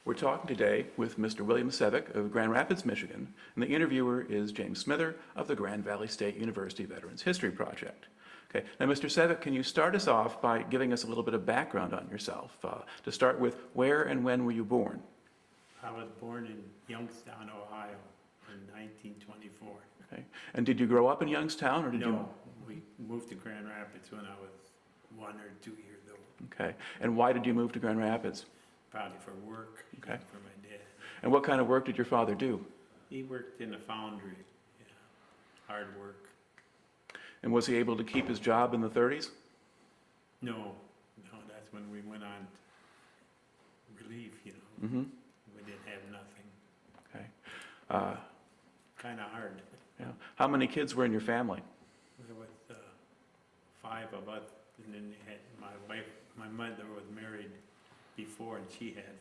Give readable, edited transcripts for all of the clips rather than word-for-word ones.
We're talking today with Mr. William Sevic of Grand Rapids, Michigan, and the interviewer is James Smither of the Grand Valley State University Veterans History Project. Okay, now Mr. Sevic, can you start us off by giving us a little bit of background on yourself? To start with, where and when were you born? I was born in Youngstown, Ohio in 1924. Okay, and did you grow up in Youngstown, or did you? No, we moved to Grand Rapids when I was 1 or 2 years old. Okay, and why did you move to Grand Rapids? Probably for work, Okay. for my dad. And what kind of work did your father do? He worked in a foundry, hard work. And was he able to keep his job in the 30s? No, that's when we went on relief, Mm-hmm. We didn't have nothing. Okay. Kind of hard. Yeah. How many kids were in your family? There was 5 of us, and then they had my wife. My mother was married before, and she had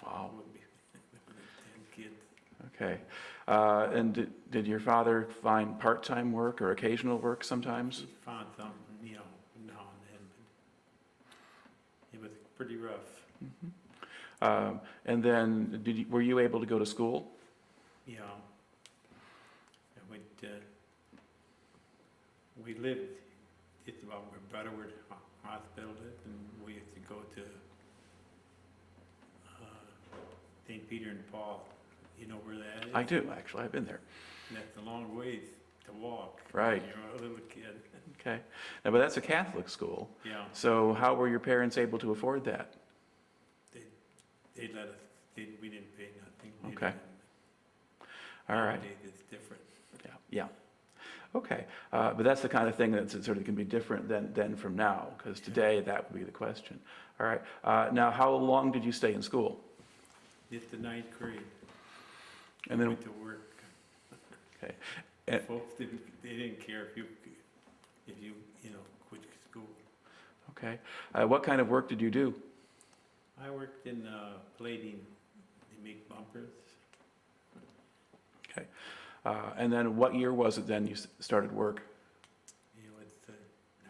5. Wow. It would be 10 kids. Okay. And did your father find part-time work or occasional work sometimes? He found something, now and then, but it was pretty rough. Mm-hmm. And then, were you able to go to school? I went. We lived just about where Butterworth Hospital lived, and we used to go to St. Peter and Paul. You know where that is? I do, actually. I've been there. And that's a long ways to walk. Right. When you're a little kid. Okay. Now, but that's a Catholic school. Yeah. So how were your parents able to afford that? They let us. We didn't pay nothing. Okay. All right. Nowadays it's different. Yeah. Yeah. Okay. But that's the kind of thing that sort of can be different than from now, because today that would be the question. All right. Now, how long did you stay in school? Just the 9th grade. And then, Went to work. okay. And, Folks didn't care if you quit school. okay. What kind of work did you do? I worked in plating. They make bumpers. Okay. And then what year was it then you started work? It was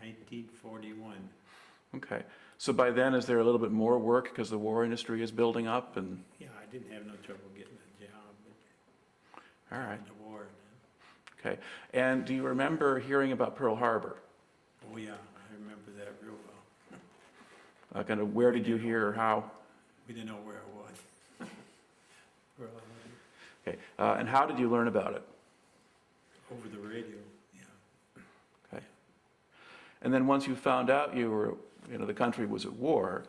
1941. Okay. So by then, is there a little bit more work because the war industry is building up? And Yeah, I didn't have no trouble getting a job. But all right. The war. Okay. And do you remember hearing about Pearl Harbor? Oh yeah, I remember that real well. Kind of where did you hear or how? We didn't know where it was. Well, Okay. And how did you learn about it? over the radio, yeah. Okay. And then once you found out the country was at war,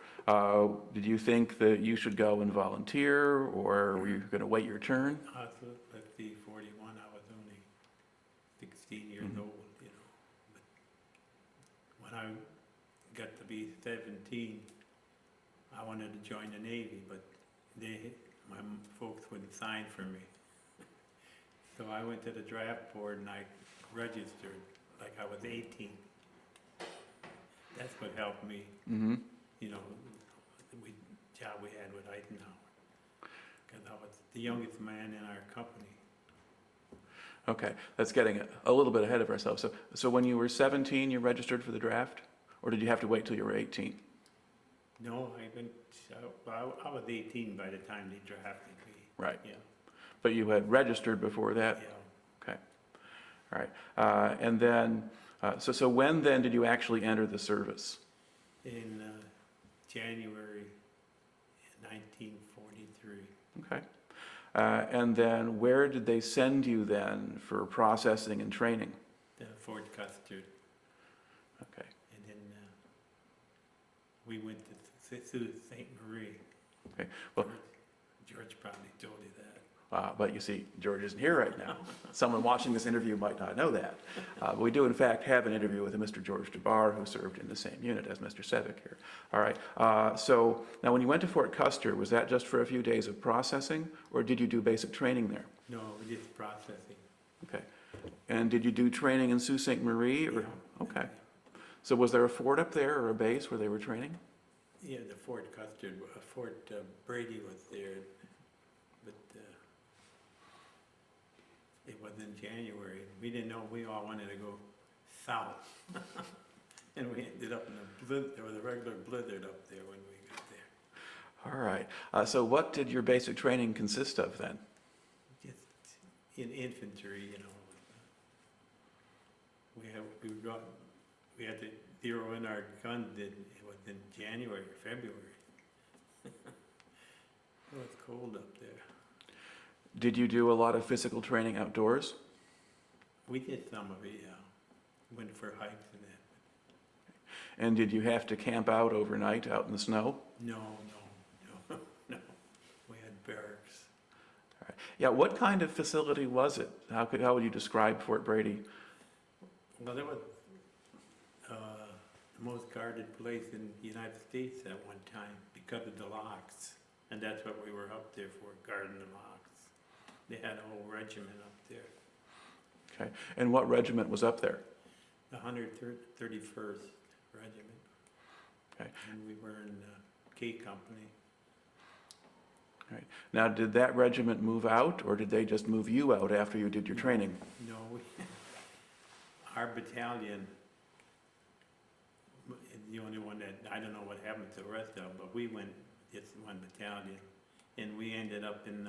did you think that you should go and volunteer, or were you going to wait your turn? Let's see, 41, I was only 16 years old, But when I got to be 17, I wanted to join the Navy, but my folks wouldn't sign for me. So I went to the draft board and I registered like I was 18. That's what helped me, Mm-hmm. the job we had with Eisenhower. Because I was the youngest man in our company. Okay. That's getting a little bit ahead of ourselves. So when you were 17, you registered for the draft? Or did you have to wait till you were 18? No, I was 18 by the time they drafted me. Right. Yeah, But you had registered before that? yeah. Okay. All right. And then, so when then did you actually enter the service? In January 1943. Okay. And then where did they send you then for processing and training? Fort Custer. Okay. And then we went to Sault Ste. Marie. Okay. Well, George probably told you that. but you see, George isn't here right now. Someone watching this interview might not know that. But we do, in fact, have an interview with a Mr. George DeBar, who served in the same unit as Mr. Sevic here. All right. So now when you went to Fort Custer, was that just for a few days of processing, or did you do basic training there? No, just processing. Okay. And did you do training in Sault Ste. Marie? Or? Yeah. Okay. So was there a fort up there or a base where they were training? Yeah, the Fort Custer, Fort Brady was there, but it was in January. We didn't know, we all wanted to go south. And we ended up in the regular blizzard up there when we got there. All right. So what did your basic training consist of then? Just in infantry, we had to zero in our gun, it was in January or February. It was cold up there. Did you do a lot of physical training outdoors? We did some of it, yeah. Went for hikes and that. And did you have to camp out overnight out in the snow? No. No. We had barracks. All right. Yeah, what kind of facility was it? How would you describe Fort Brady? Well, it was the most guarded place in the United States at one time because of the locks. And that's what we were up there for, guarding the locks. They had a whole regiment up there. Okay. And what regiment was up there? The 131st Regiment. Okay. And we were in K Company. All right. Now, did that regiment move out, or did they just move you out after you did your training? No, our battalion is the only one that, I don't know what happened to the rest of them, but we went, it's one battalion, and we ended up in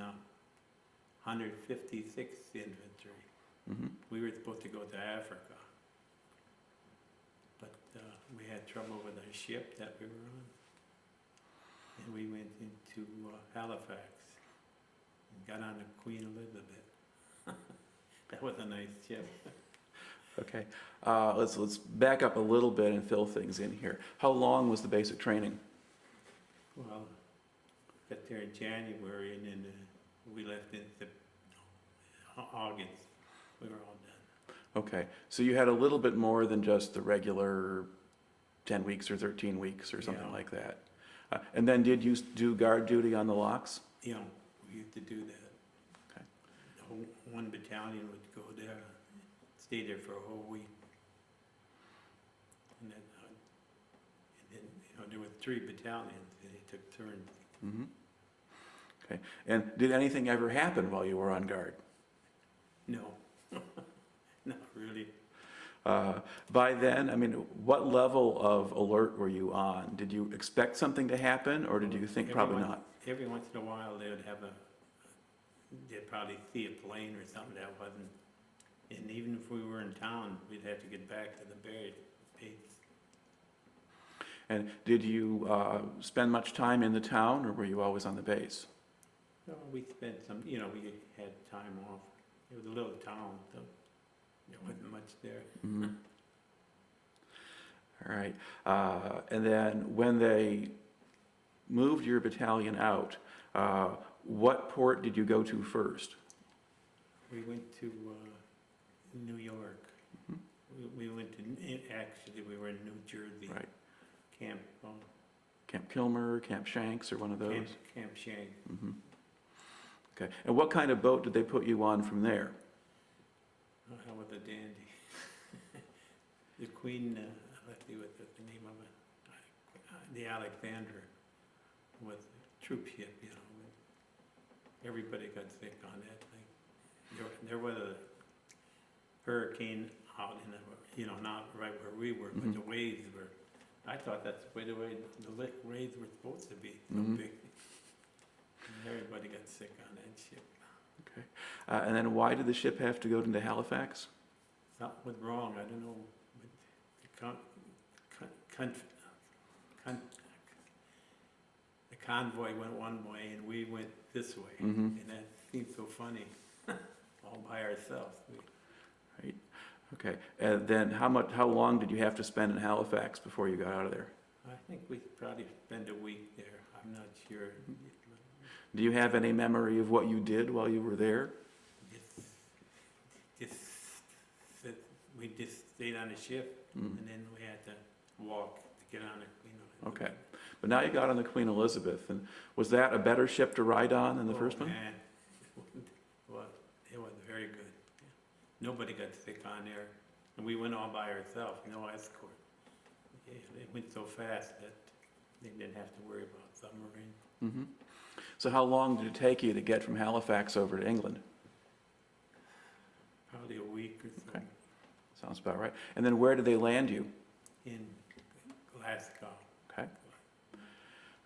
156th Infantry. Mm-hmm. We were supposed to go to Africa, but we had trouble with our ship that we were on, and we went into Halifax and got on the Queen Elizabeth. That was a nice ship. Okay. Let's back up a little bit and fill things in here. How long was the basic training? Well, got there in January, and then we left in August. We were all done. Okay. So you had a little bit more than just the regular 10 weeks or 13 weeks or something Yeah. like that. And then did you do guard duty on the locks? We used to do that. Okay. One battalion would go there, stay there for a whole week. And then there were 3 battalions, and they took turns. Mm-hmm. Okay. And did anything ever happen while you were on guard? No, not really. By then, I mean, what level of alert were you on? Did you expect something to happen, or did you think probably not? Every once in a while, they would have they'd probably see a plane or something that wasn't, and even if we were in town, we'd have to get back to the base. And did you spend much time in the town, or were you always on the base? No, we spent some, we had time off. It was a little town, so there wasn't much there. Mm-hmm. All right. And then when they moved your battalion out, what port did you go to first? We went to New York. Mhm. We went to, actually, we were in New Jersey. Right. Camp Kilmer, Camp Shanks, or one of those? Camp Shank. Mm-hmm. Okay. And what kind of boat did they put you on from there? Oh, that was a dandy. The Queen, let's see what the name of it, the Alexander was a troop ship, Everybody got sick on that thing. There was a hurricane out in not right where we were, but Mhm. the waves were, I thought that's the way the waves were supposed to be, so Mhm. big. And everybody got sick on that ship. Okay. And then why did the ship have to go into Halifax? Something was wrong, I don't know, but the convoy went one way and we went this way, Mm-hmm. and that seemed so funny, all by ourselves. Right. Okay. And then how long did you have to spend in Halifax before you got out of there? I think we probably spent a week there, I'm not sure. Do you have any memory of what you did while you were there? We just stayed on the ship, Mm. and then we had to walk to get on the, Okay. But now you got on the Queen Elizabeth, and was that a better ship to ride on than the first one? Man. Well, it was very good. Nobody got sick on there, and we went all by ourselves, no escort. It went so fast that they didn't have to worry about submarine. Mm-hmm. So how long did it take you to get from Halifax over to England? Probably a week or so. Okay. Sounds about right. And then where did they land you? In Glasgow. Okay.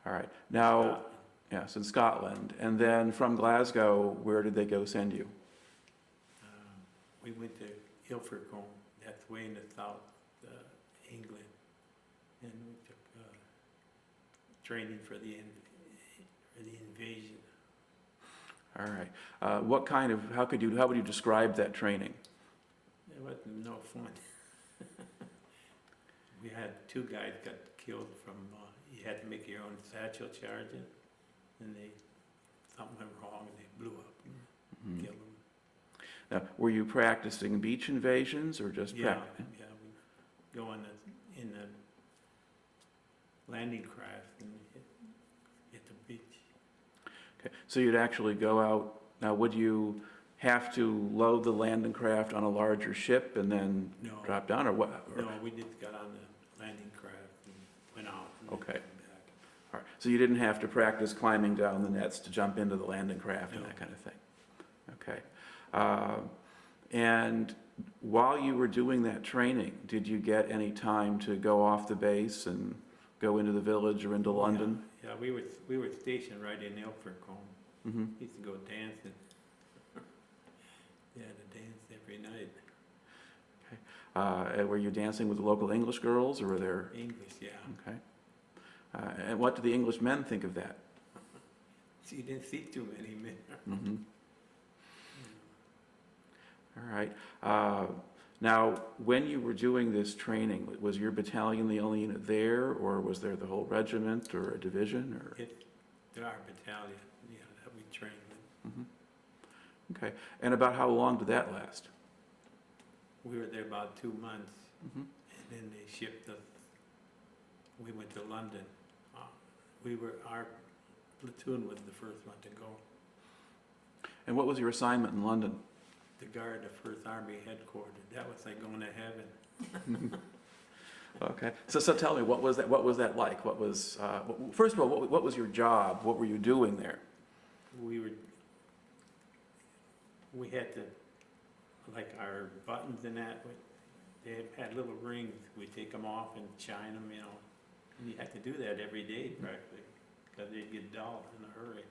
All right. Now, Yes, in Scotland. And then from Glasgow, where did they go send you? We went to Ilfracombe, that's way in the south, England, and we took training for the invasion. All right. What kind of, how would you describe that training? It wasn't no fun. We had 2 guys got killed from, you had to make your own satchel charges, and something went wrong and they blew up and killed them. Now, were you practicing beach invasions or just Yeah, we go in the landing craft and hit the beach. Okay, so you'd actually go out. Now, would you have to load the landing craft on a larger ship and then No, drop down, or what? no, we just got on the landing craft and went out and then Okay. came back. All right, so you didn't have to practice climbing down the nets to jump into the landing craft and No. that kind of thing. Okay. And while you were doing that training, did you get any time to go off the base and go into the village or into London? Yeah, we were stationed right in Ilfracombe. Mm-hmm. Used to go dancing. Yeah, to dance every night. And were you dancing with the local English girls, or were there? English, yeah. Okay. And what did the English men think of that? So you didn't see too many men. Mm-hmm. All right. Now, when you were doing this training, was your battalion the only unit there, or was there the whole regiment or a division? Or? There are battalion, yeah, that we trained in. Mm-hmm. Okay. And about how long did that last? We were there about 2 months, Mm-hmm. and then they shipped us. We went to London. Our platoon was the first one to go. And what was your assignment in London? To guard the 1st Army headquarters. That was like going to heaven. Okay. So tell me, what was that like? What was first of all, what was your job? What were you doing there? We had to, like our buttons and that, they had little rings. We take them off and shine them, you know. And you had to do that every day practically, because they'd get dull in a hurry.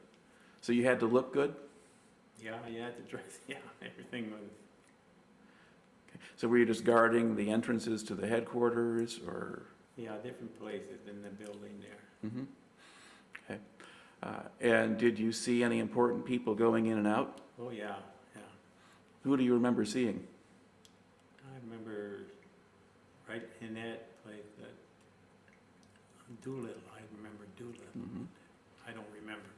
So you had to look good? Yeah, you had to dress, yeah, everything was. Okay. So were you just guarding the entrances to the headquarters, or? Yeah, different places in the building there. Mm-hmm. Okay. And did you see any important people going in and out? Oh, yeah, yeah. Who do you remember seeing? I remember right in that place, Doolittle, I remember Doolittle. Mm-hmm. I don't remember.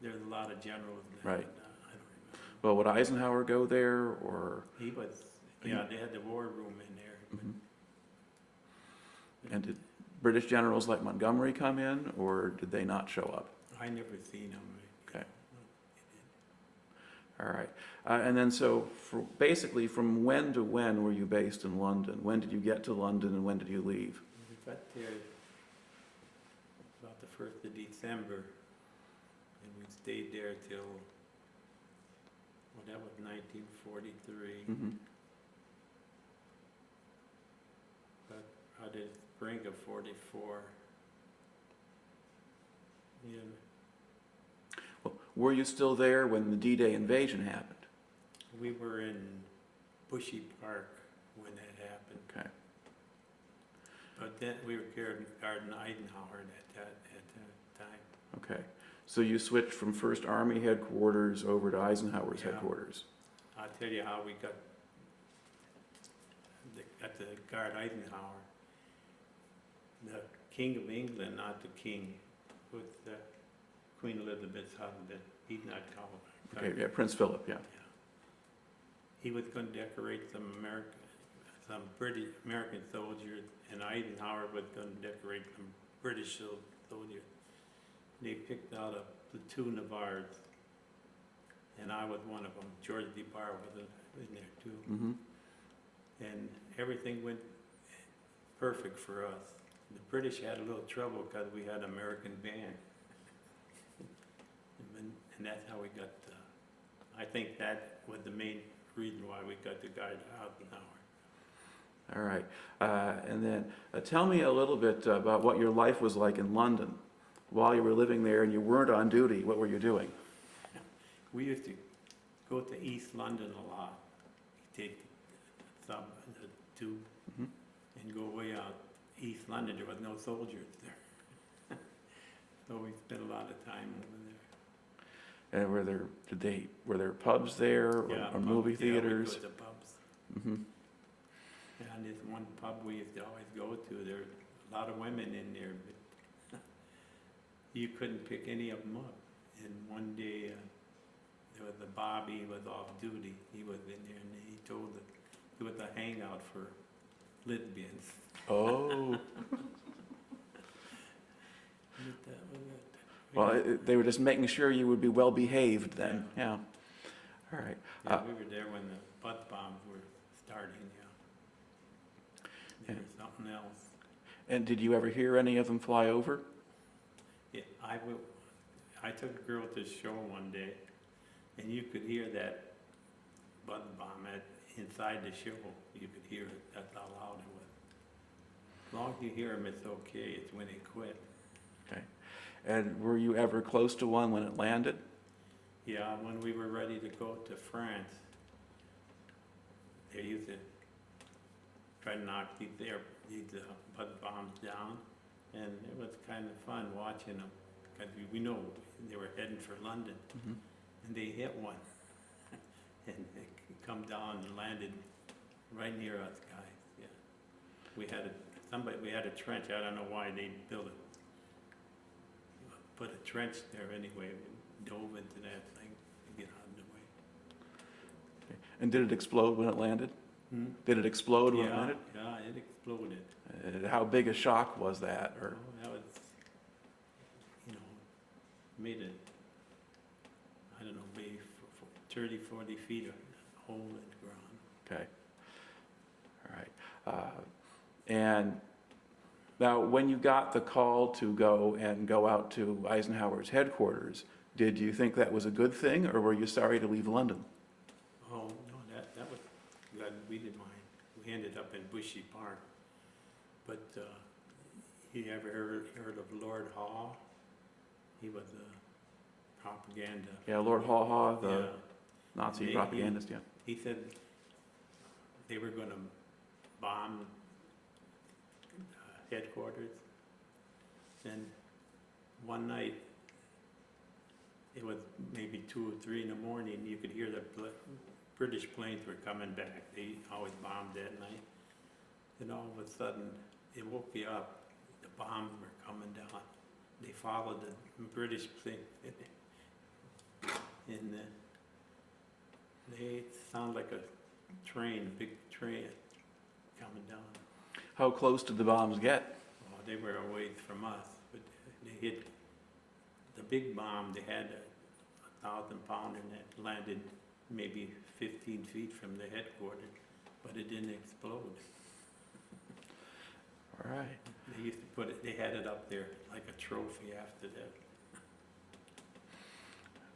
There's a lot of generals there. Right. But, I don't remember. Well, would Eisenhower go there, or? He was, yeah, they had the war room in there. Mm-hmm. And did British generals like Montgomery come in, or did they not show up? I never seen him. Okay. All right. And then so basically from when to when were you based in London? When did you get to London and when did you leave? We got there about the 1st of December, and we stayed there till, well, that was 1943. Mm-hmm. But I did spring of 44. Yeah, Well, were you still there when the D-Day invasion happened? we were in Bushy Park when that happened. Okay. But then we were guarding Eisenhower at that time. Okay. So you switched from 1st Army headquarters over to Eisenhower's Yeah. headquarters. I'll tell you how we got to guard Eisenhower. The King of England, not the King, was Queen Elizabeth's husband. He's not called. Okay, yeah, Prince Philip, yeah. Yeah. He was going to decorate some British American soldiers, and Eisenhower was going to decorate some British soldiers. They picked out a platoon of ours, and I was one of them. George DeBar was in there too. Mm-hmm. And everything went perfect for us. The British had a little trouble because we had an American band. And that's how we got, I think that was the main reason why we got the guy to Eisenhower. All right. And then tell me a little bit about what your life was like in London. while you were living there and you weren't on duty, what were you doing? We used to go to East London a lot. Take the tube Mhm. and go way out East London. There was no soldiers there. So we spent a lot of time over there. And were there pubs there or, Yeah, or movie pubs, yeah, theaters? we'd go to pubs. Hmm. And this one pub we used to always go to, there were a lot of women in there, but you couldn't pick any of them up. And one day, there was a Bobby was off duty. He was in there, and he told that it was a hangout for lesbians. Oh, But that was it. well, they were just making sure you would be well behaved then. Yeah. All right. Yeah, we were there when the butt bombs were starting, yeah. There was something else. And did you ever hear any of them fly over? Yeah, I took a girl to a show one day, and you could hear that butt bomb inside the show. You could hear it. That's how loud it was. As long as you hear them, it's okay. It's when they quit. Okay. And were you ever close to one when it landed? Yeah, when we were ready to go to France, they used to try to knock these butt bombs down, and it was kind of fun watching them, because we know they were heading for London, Mm-hmm. and they hit one, and it come down and landed right near us guys, yeah. We had a trench, I don't know why they built it. Put a trench there anyway, we dove into that thing to get out of the way. Okay. And did it explode when it landed? Hmm? Did it explode when it Yeah, landed? yeah, it exploded. How big a shock was that? Or Oh, that was, made it, I don't know, maybe 30, 40 feet of hole in the ground. okay, all right. And now, when you got the call to go out to Eisenhower's headquarters, did you think that was a good thing, or were you sorry to leave London? Oh, no, that was good. We didn't mind. We ended up in Bushy Park. But you ever heard of Lord Haw? He was a propaganda. Yeah, Lord Haw Haw, the Yeah. Nazi He- propagandist, yeah. He said they were going to bomb headquarters. And one night, it was maybe 2 or 3 in the morning, you could hear the British planes were coming back. They always bombed that night. And all of a sudden, it woke me up. The bombs were coming down. They followed the British plane. And they sound like a train, a big train coming down. How close did the bombs get? Oh, they were a ways from us, but they hit the big bomb. They had a 1,000-pounder that landed maybe 15 feet from the headquarters, but it didn't explode. All right. They used to put it, they had it up there like a trophy after that.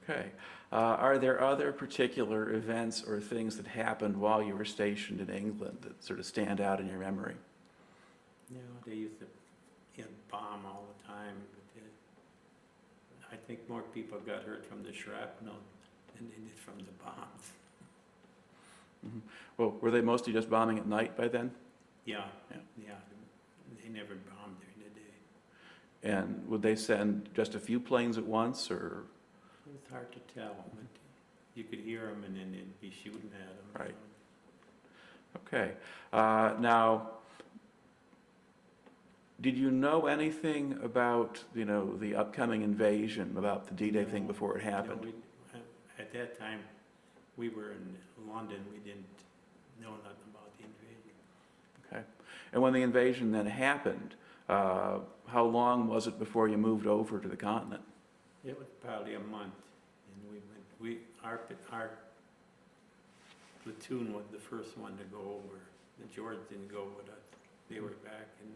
Okay. Are there other particular events or things that happened while you were stationed in England that sort of stand out in your memory? You know, they used to bomb all the time, but I think more people got hurt from the shrapnel than they did from the bombs. Mm-hmm. Well, were they mostly just bombing at night by then? Yeah, Yeah. yeah, they never bombed during the day. And would they send just a few planes at once, or? It was hard to tell, but you could hear them and then they'd be shooting at them. Right. Okay. Now, did you know anything about, the upcoming invasion, about the D-Day thing before it happened? No, at that time, we were in London, we didn't know nothing about the invasion. Okay. And when the invasion then happened, how long was it before you moved over to the continent? It was probably a month, and our platoon was the first one to go over. The George didn't go with us. They were back in,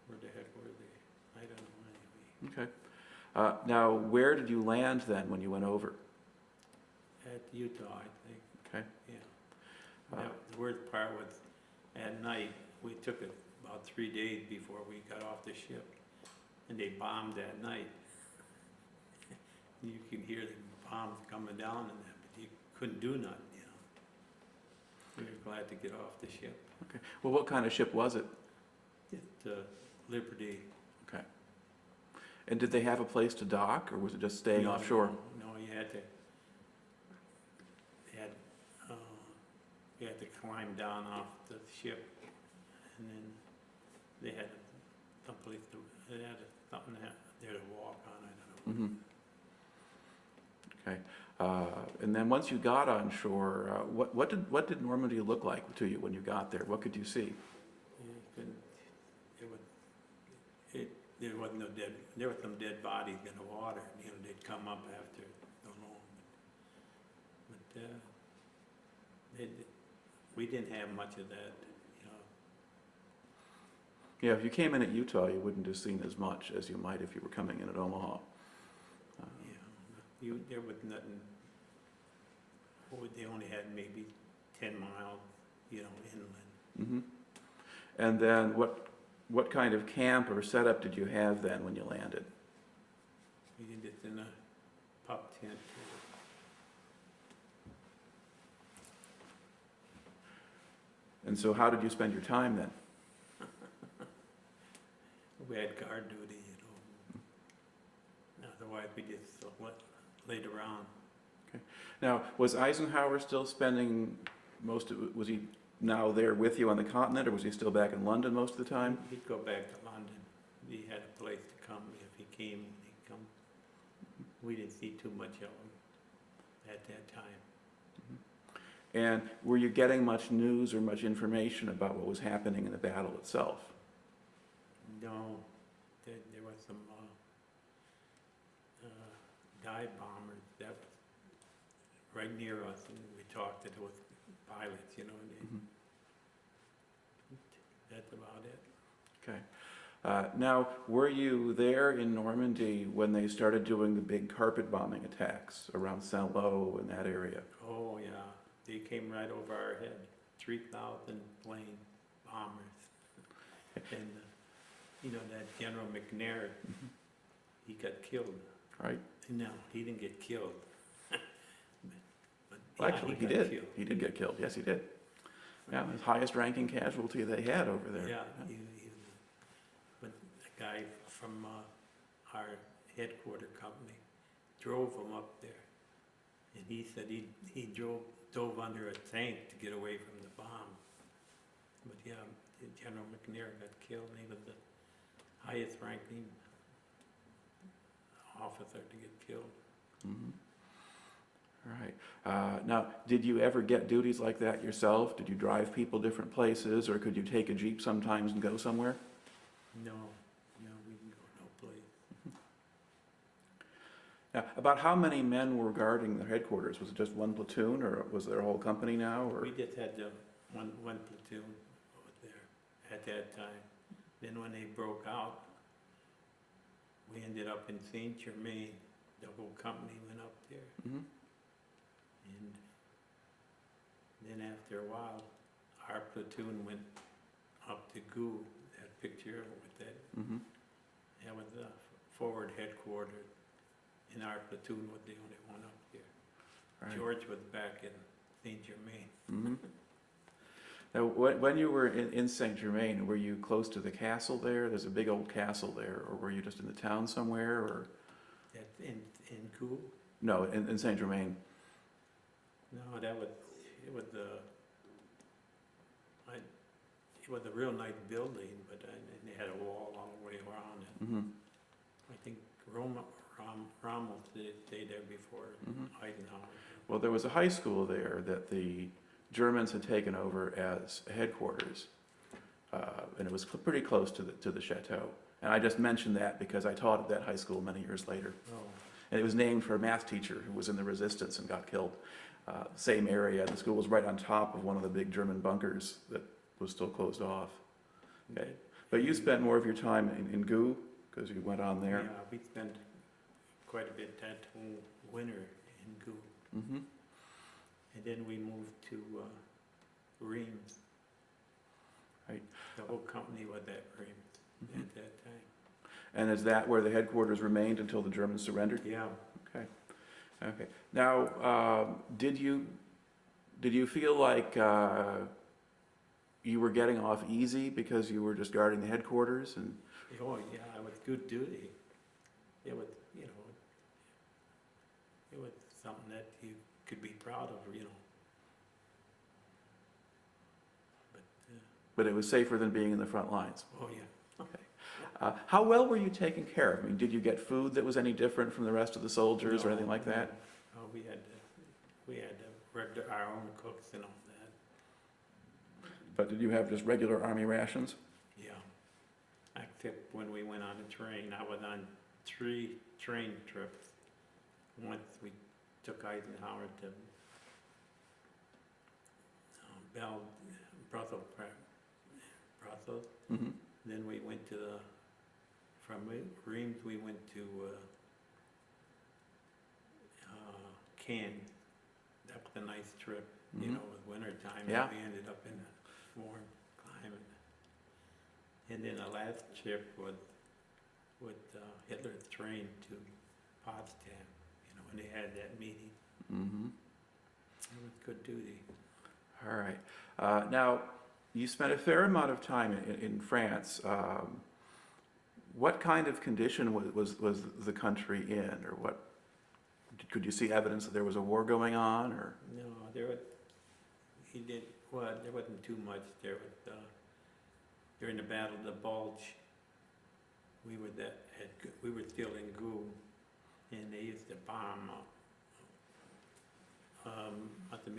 where the heck were they? I don't know anyway. Okay. Now, where did you land then when you went over? At Utah, I think, Okay. yeah. The worst part was at night, we took it about 3 days before we got off the ship. and they bombed that night. You can hear the bombs coming down and that, but you couldn't do nothing, you know. We were glad to get off the ship. Okay. Well, what kind of ship was it? It's Liberty. Okay. And did they have a place to dock, or was it just staying No, offshore? No, you had to, you had to climb down off the ship, and then they had some place to, they had something there to walk on, I don't know. Mm-hmm. Okay. And then once you got on shore, what did Normandy look like to you when you got there? What could you see? You couldn't, there wasn't no dead, there were some dead bodies in the water, you know, they'd come up after so long. But we didn't have much of that, you know. Yeah, if you came in at Utah, you wouldn't have seen as much as you might if you were coming in at Omaha. There was nothing, they only had maybe 10 miles, you know, inland. Mm-hmm. And then what kind of camp or setup did you have then when you landed? We did it in a pup tent. And so how did you spend your time then? We had guard duty, you know. Otherwise, we just laid around. Okay. Now, was Eisenhower still spending most of it, was he now there with you on the continent, or was he still back in London most of the time? He'd go back to London. He had a place to come. If he came, he'd come. We didn't see too much of him at that time. And were you getting much news or much information about what was happening in the battle itself? No, there was some dive bombers that was right near us, and we talked to those pilots, you know, and that's about it. Okay. Now, were you there in Normandy when they started doing the big carpet bombing attacks around Saint-Lô and that area? Oh, yeah. They came right over our head. 3,000 plane bombers. And, you know, that General McNair, he got killed. Right. No, he didn't get killed. But, Well, yeah, actually, he got did. killed. He did get killed. Yes, he did. Yeah, the highest ranking casualty they had over there. Yeah, but a guy from our headquarter company drove him up there. And he said he dove under a tank to get away from the bomb. But yeah, General McNair got killed, and he was the highest ranking officer to get killed. Mm-hmm. All right. Now, did you ever get duties like that yourself? Did you drive people different places, or could you take a Jeep sometimes and go somewhere? No, we can go no place. Now, about how many men were guarding the headquarters? Was it just one platoon, or was there a whole company now? Or? We just had one platoon over there at that time. Then when they broke out, we ended up in Saint Germain. The whole company went up there. Mm-hmm. And then after a while, our platoon went up to GU, that picture with that. Mm-hmm. That was the forward headquarters, and our platoon was the only one up there. Right. George was back in Saint Germain. Mm-hmm. Now, when you were in Saint Germain, were you close to the castle there? There's a big old castle there, or were you just in the town somewhere, or? That's in GU? No, in Saint Germain. No, it was a real nice building, but they had a wall all the way around it. Mm-hmm. I think Rommel stayed there before Eisenhower. Well, there was a high school there that the Germans had taken over as a headquarters, and it was pretty close to the chateau. And I just mentioned that because I taught at that high school many years later. Oh, And it was named for a math teacher who was in the resistance and got killed. Same area. The school was right on top of one of the big German bunkers that was still closed off. Okay. But you spent more of your time in GU because you went on there. yeah, we spent quite a bit that whole winter in GU. Mm-hmm. And then we moved to Reims. Right. The whole company was at Reims at that time. And is that where the headquarters remained until the Germans surrendered? Yeah. Okay, okay. Now, did you feel like you were getting off easy because you were just guarding the headquarters and? Oh, yeah, it was good duty. It was, you know, it was something that you could be proud of, you know. But, But it was safer than being in the front lines. oh, yeah. Okay. How well were you taken care of? I mean, did you get food that was any different from the rest of the soldiers or anything like that? Oh, we had our own cooks and all that. But did you have just regular Army rations? Yeah. Except when we went on a train, I was on 3 train trips. Once we took Eisenhower to Brussels. Mm-hmm. Then we went to from Reims we went to Cannes. That was a nice trip, you Mhm. know, it was winter time. Yeah. We ended up in a warm climate. And then the last trip was with Hitler's train to Potsdam, you know, when they had that meeting. Mm-hmm. It was good duty. All right. Now, you spent a fair amount of time in France. What kind of condition was the country in, or what? Could you see evidence that there was a war going on, or? No, there wasn't too much. There was, during the Battle of the Bulge, we were still in Gou, and they used to bomb at the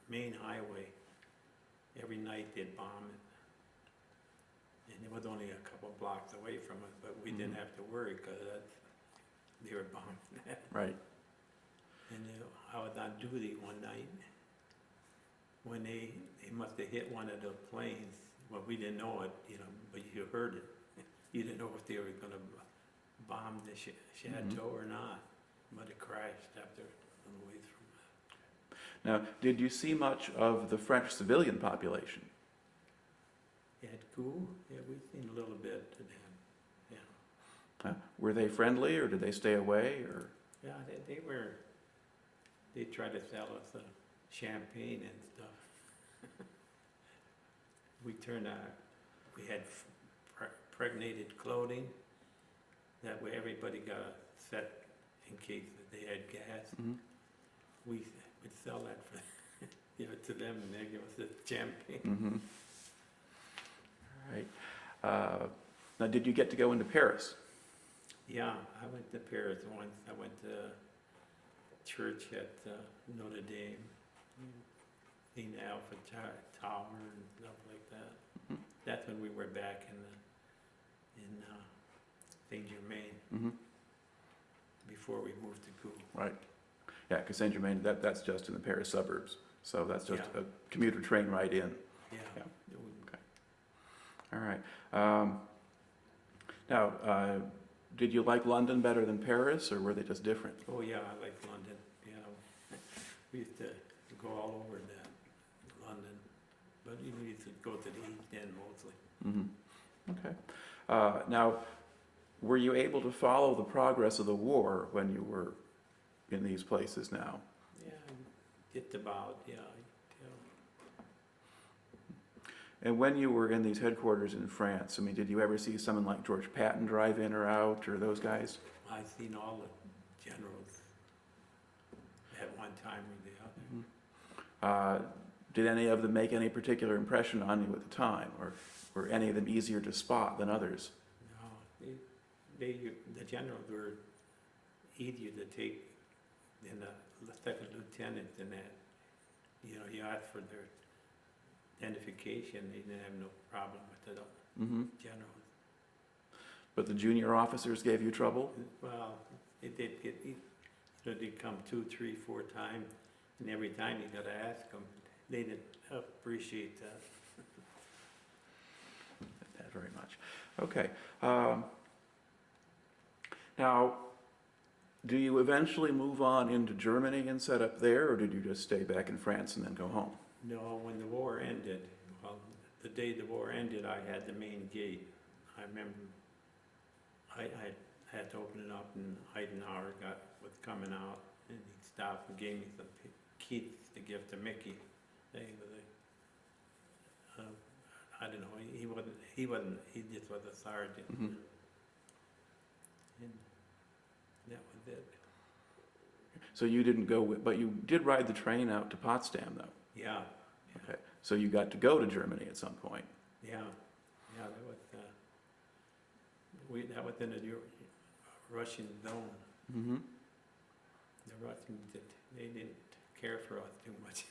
main highway. Every night they'd bomb it. And it was only a couple of blocks away from us, but we didn't have to worry because they were bombing that. Right. And I was on duty one night when they must have hit one of the planes. Well, we didn't know it, you know, but you heard it. You didn't know if they were going to bomb the chateau or not, but it crashed after a little ways from that. Now, did you see much of the French civilian population? At Gou, yeah, we've seen a little bit to them, yeah. Were they friendly, or did they stay away, or? Yeah, they tried to sell us champagne and stuff. We had pregnated clothing, that way everybody got a set in case that they had gas. Mm-hmm. We would sell that for, give it to them and they give us the champagne. Mm-hmm. All right. Now, did you get to go into Paris? Yeah, I went to Paris once. I went to church at Notre Dame, seen the Eiffel Tower and stuff like that. Mhm. That's when we were back in Saint Germain, Mm-hmm. before we moved to Gou. Right. Yeah, because Saint Germain, that's just in the Paris suburbs, so that's just Yeah. a commuter train ride in. Yeah. Yeah. It was- All right. Now, did you like London better than Paris, or were they just different? Oh, yeah, I like London, yeah. We used to go all over that, London, but we used to go to the East End mostly. Mm-hmm. Okay. Now, were you able to follow the progress of the war when you were in these places now? Yeah, just about, yeah. And when you were in these headquarters in France, I mean, did you ever see someone like George Patton drive in or out, or those guys? I've seen all the generals at one time or the other. Did any of them make any particular impression on you at the time, or were any of them easier to spot than others? No, the generals were easier to take than the second lieutenants and that. You know, you asked for their identification, they didn't have no problem with the Mm-hmm. generals. But the junior officers gave you trouble? Well, it did get, you know, they'd come 2, 3, 4 times, and every time you gotta ask them, they didn't appreciate that. That very much. Okay. Now, do you eventually move on into Germany and set up there, or did you just stay back in France and then go home? No, when the war ended, well, the day the war ended, I had the main gate. I remember I had to open it up, and Eisenhower was coming out, and he stopped and gave me some keys to give to Mickey. They was I don't know, he just was a sergeant. Mhm. And that was it. So you didn't go with, but you did ride the train out to Potsdam, though? Yeah, Okay, so you got to go to Germany at some point? yeah, that was in the Russian zone. Mm-hmm. The Russians, they didn't care for us too much.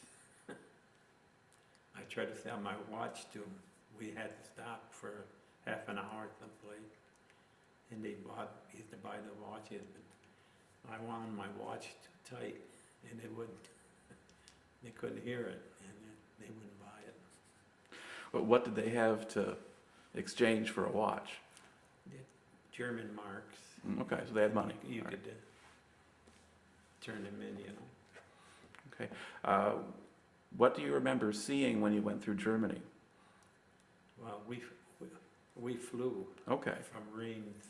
I tried to sell my watch to them. We had to stop for half an hour someplace, and they used to buy the watches, but I wound my watch too tight, and they couldn't hear it, and they wouldn't buy it. But what did they have to exchange for a watch? German marks. Okay, so they had money. You All right. could turn them in, you know. Okay. What do you remember seeing when you went through Germany? Well, we flew Okay. from Reims,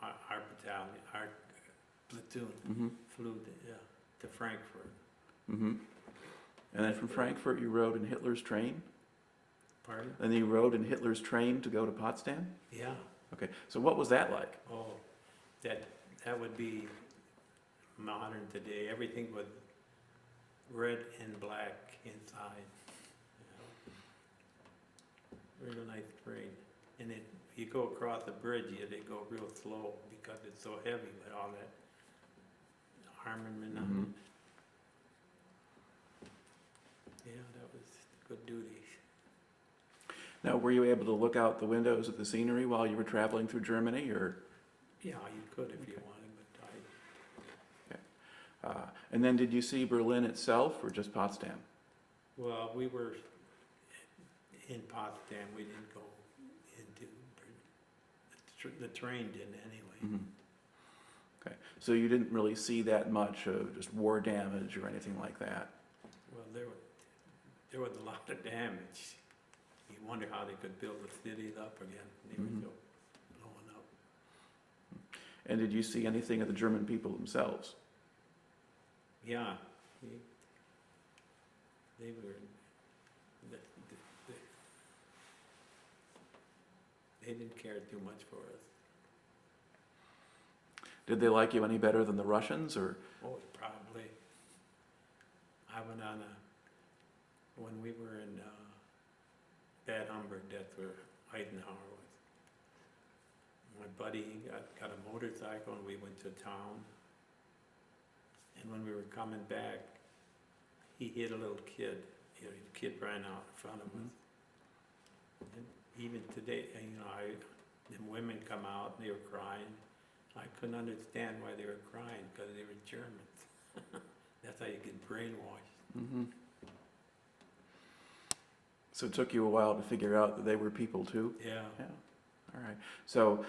our battalion, our platoon Mm-hmm. flew to Frankfurt. Mm-hmm. And then from Frankfurt, you rode in Hitler's train? Pardon? And then you rode in Hitler's train to go to Potsdam? Yeah. Okay, so what was that like? Oh, that would be modern today. Everything was red and black inside. Real nice train. And you go across the bridge, they go real slow because it's so heavy with all that armament on Mhm. it. Yeah, that was good duty. Now, were you able to look out the windows at the scenery while you were traveling through Germany, or? Yeah, you could if you Okay. wanted, but And then did you see Berlin itself, or just Potsdam? well, we were in Potsdam. We didn't go into the train didn't anyway. Mhm. Okay, so you didn't really see that much of just war damage or anything like that? Well, there was a lot of damage. You wonder how they could build the cities up again. They were Mhm. so blowing up. And did you see anything of the German people themselves? Yeah, they were. They didn't care too much for us. Did they like you any better than the Russians, or? Oh, probably. I went on when we were in Bad Homburg, that's where Eisenhower was. My buddy got a motorcycle and we went to town. And when we were coming back, he hit a little kid. You know, the kid ran out in front of us. And even today, the women come out and they were crying. I couldn't understand why they were crying because they were Germans. That's how you get brainwashed. Mhm. So it took you a while to figure out that they were people too? Yeah. Yeah, all right. So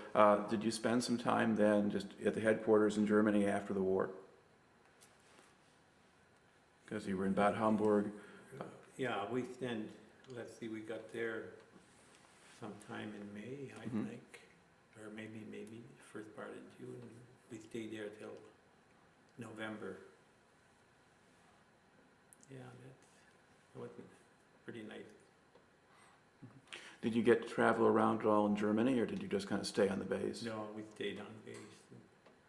did you spend some time then just at the headquarters in Germany after the war? Because you were in Bad Homburg. Yeah, let's see, we got there sometime in May, I Mhm. think, or maybe first part of June. We stayed there till November. Yeah, that was pretty nice. Did you get to travel around at all in Germany, or did you just kind of stay on the base? No, we stayed on base.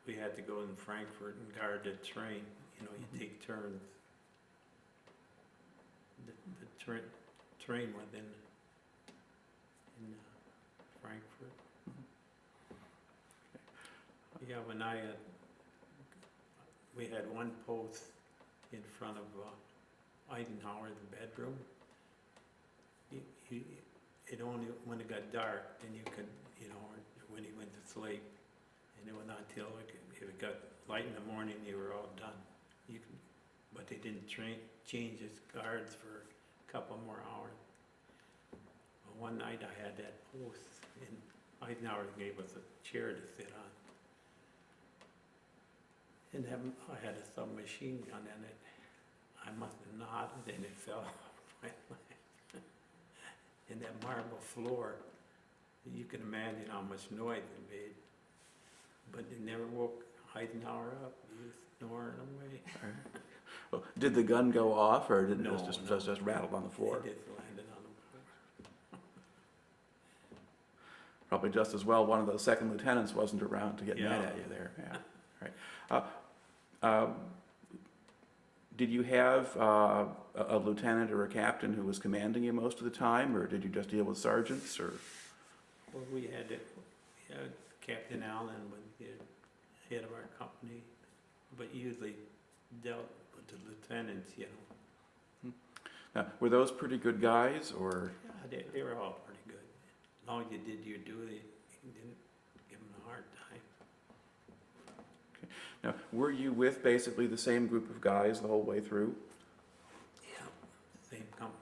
We had to go in Frankfurt and guard the train. You know, you take turns. The train was in Frankfurt. Yeah, when we had one post in front of Eisenhower's bedroom. It only, when it got dark, then you could, or when he went to sleep, and it was not until if it got light in the morning, you were all done. But they didn't change his guards for a couple more hours. But one night I had that post, and Eisenhower gave us a chair to sit on. And then I had a submachine gun in it. I must have nodded and it fell off my lap. And that marble floor, you can imagine how much noise it made. but they never woke Eisenhower up. He was snoring away. All right. Well, did the gun go off, or did it No, just, no. just rattled on the floor? It just landed on the floor. Probably just as well one of those second lieutenants wasn't around to get mad Yeah. at you there, yeah, right. Did you have a lieutenant or a captain who was commanding you most of the time, or did you just deal with sergeants, or? Well, we had Captain Allen was the head of our company, but usually dealt with the lieutenants, you know. Now, were those pretty good guys, or? Yeah, they were all pretty good. As long as you did your duty, you didn't give them a hard time. Now, were you with basically the same group of guys the whole way through? Yeah, same company.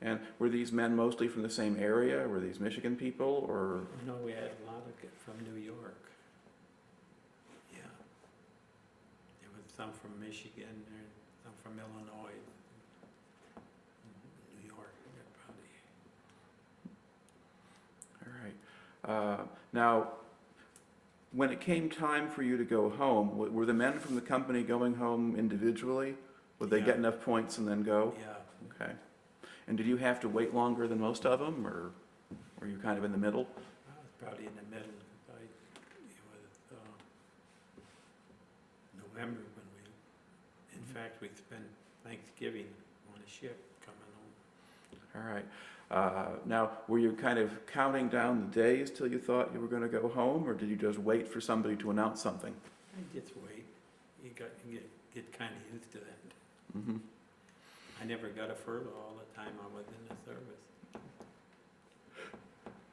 And were these men mostly from the same area? Were these Michigan people, or? No, we had a lot of it from New York. Yeah. There was some from Michigan, and some from Illinois. New York, they're probably. All right. Now, when it came time for you to go home, were the men from the company going home individually? Would they Yeah. get enough points and then go? Yeah, Okay. And did you have to wait longer than most of them, or were you kind of in the middle? I was probably in the middle. It was November when in fact, we spent Thanksgiving on a ship coming home. All right. Now, were you kind of counting down the days till you thought you were going to go home, or did you just wait for somebody to announce something? I just wait. You get kind of used to that. Mm-hmm. I never got a furlough all the time I was in the service.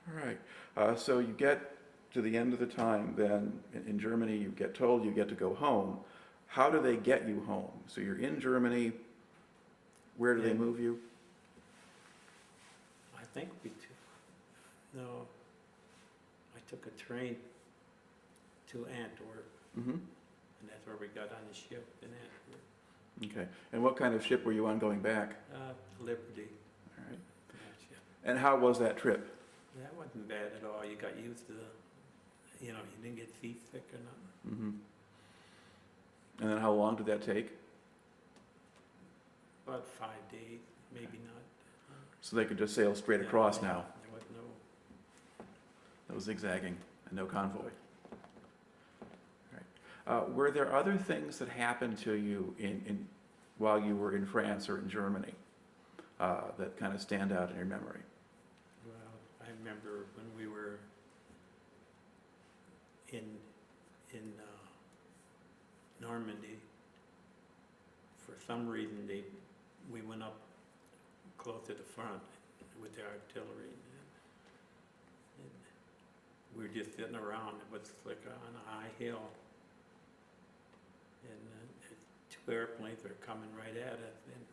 All right. So you get to the end of the time, then in Germany, you get told you get to go home. How do they get you home? So you're in Germany. Where do they Yeah. move you? I think no, I took a train to Antwerp, Mm-hmm. and that's where we got on the ship in Antwerp. Okay. And what kind of ship were you on going back? Liberty. All right. That ship. And how was that trip? That wasn't bad at all. You got used to you didn't get seasick or nothing. Mm-hmm. And then how long did that take? About 5 days, maybe not. So they could just sail straight Yeah, across yeah, now. There was No zigzagging and no convoy. All right. Were there other things that happened to you while you were in France or in Germany that kind of stand out in your memory? well, I remember when we were in Normandy, for some reason we went up close to the front with the artillery. And we were just sitting around. It was like on a high hill. And two airplanes were coming right at us. And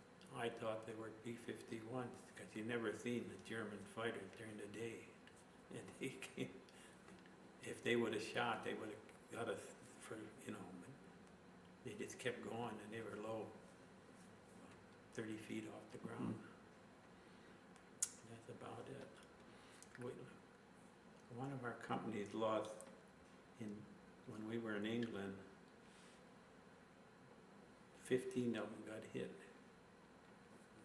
I thought they were B-51s because you never seen the German fighters during the day. And they came. If they would have shot, they would have got us for, but they just kept going and they were low, 30 feet off the ground. That's about it. One of our companies lost when we were in England, 15 of them got hit.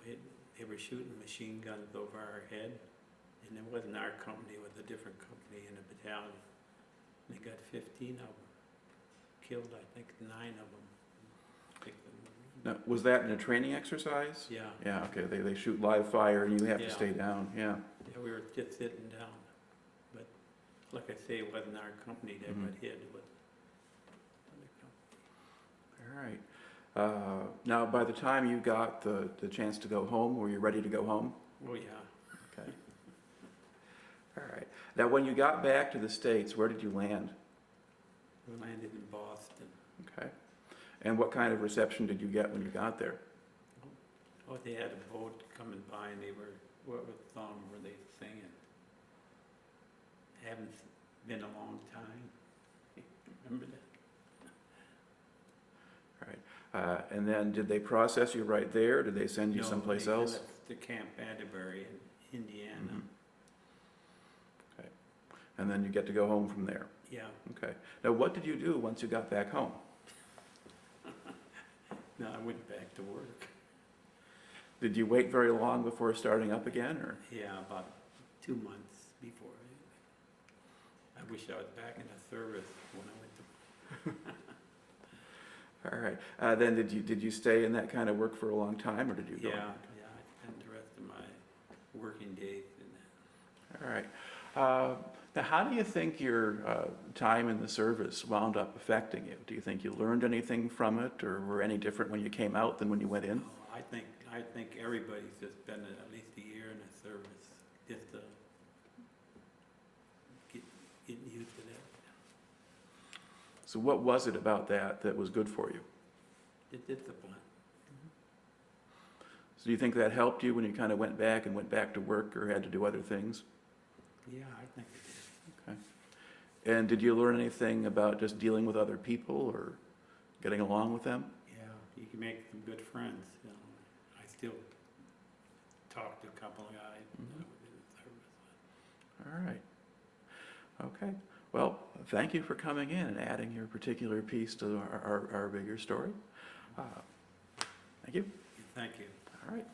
They were shooting machine guns over our head, and it wasn't our company, it was a different company in a battalion. They got 15 of them killed, I think 9 of them. Now, was that in a training exercise? Yeah. Yeah, okay. They shoot live fire and you have to Yeah. stay down. Yeah. Yeah, we were just sitting down. But like I say, it wasn't our company that got hit, it was other company. All right. Now, by the time you got the chance to go home, were you ready to go home? Oh, yeah. Okay. All right. Now, when you got back to the States, where did you land? We landed in Boston. Okay. And what kind of reception did you get when you got there? Oh, they had a boat coming by and what song were they singing? Haven't been a long time. Remember that? All right. And then did they process you right there? Did they send you No, someplace they else? sent us to Camp Atterbury in Indiana. Mhm. Okay. And then you get to go home from there. Yeah, Okay. Now, what did you do once you got back home? no, I went back to work. Did you wait very long before starting up again, or? Yeah, about 2 months before. I wish I was back in the service when I went to. All right. Then did you stay in that kind of work for a long time, or did you go? Yeah, yeah, I spent the rest of my working days in that. All right. Now, how do you think your time in the service wound up affecting you? Do you think you learned anything from it, or were any different when you came out than when you went in? Oh, I think everybody's just spent at least a year in the service just to get used to that. So what was it about that was good for you? It's discipline. So do you think that helped you when you kind of went back to work or had to do other things? Yeah, I think it did. Okay. And did you learn anything about just dealing with other people or getting along with them? Yeah, you can make some good friends, you know. I still talk to a couple of guys that was in the service. All right. Okay. Well, thank you for coming in and adding your particular piece to our bigger story. Thank you. Thank you. All right.